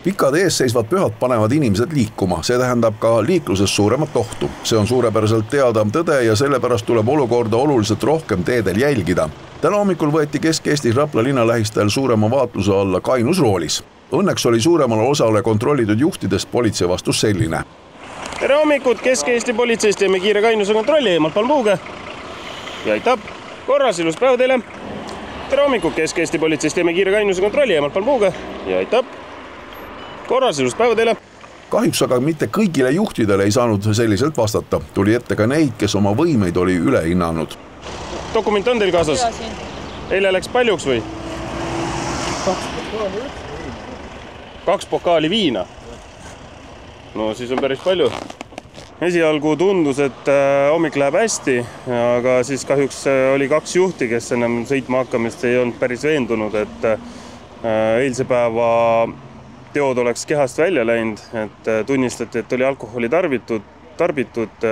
Pikad eesseisvad pühad panevad inimesed liikuma, see tähendab ka liikluses suuremat ohtu. See on suurepäraselt teada tõde ja sellepärast tuleb olukorda oluliselt rohkem teedel jälgida. Täna hommikul võeti Kesk-Eestis Rapla linna lähistel suurema vaatluse alla kainusroolis. Õnneks oli suuremale osale kontrollitud juhtidest politsei vastus selline. Tere hommikut, Kesk-Eesti politseist teeme kiire kainuse kontrolli, eemalt palun puuge. Ja aitab, korras, ilus päev teile. Tere hommikut, Kesk-Eesti politseist teeme kiire kainuse kontrolli, eemalt palun puuge. Ja aitab, korras, ilus päev teile. Kahjuks aga mitte kõigile juhtidele ei saanud selliselt vastata. Tuli ette ka neid, kes oma võimeid oli üle hinnanud. Dokument on teil kaasas? Eile läks paljuks või? 2 pokaali viina. No siis on päris palju. Esialgu tundus, et hommik läheb hästi, aga siis kahjuks oli 2 juhti, kes enam sõitma hakkamist ei olnud päris veendunud, et eilse päeva teod oleks kehast välja läinud, et tunnistati, et oli alkoholi tarbitud.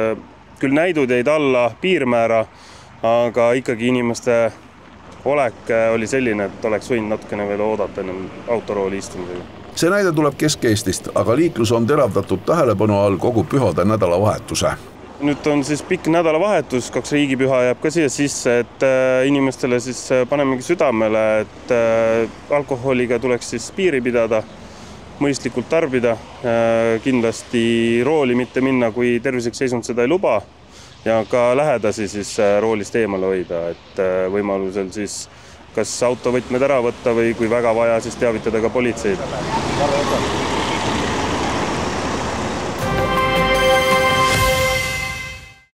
Küll näidud jäid alla piirmäära, aga ikkagi inimeste olek oli selline, et oleks võinud natukene veel oodata ennem autorooli istumisega. See näide tuleb Kesk-Eestist, aga liiklus on teravdatud tähelepanu all kogu pühade nädalavahetuse. Nüüd on siis pikk nädalavahetus, 2 riigipüha jääb ka siia sisse, et inimestele siis panemegi südamele, et alkoholiga tuleks siis piiri pidada, mõistlikult tarbida, kindlasti rooli mitte minna, kui terviseks seisund seda ei luba ja ka lähedasi siis roolist eemale hoida, et võimalusel siis kas autovõtmed ära võtta või kui väga vaja, siis teavitada ka politseid.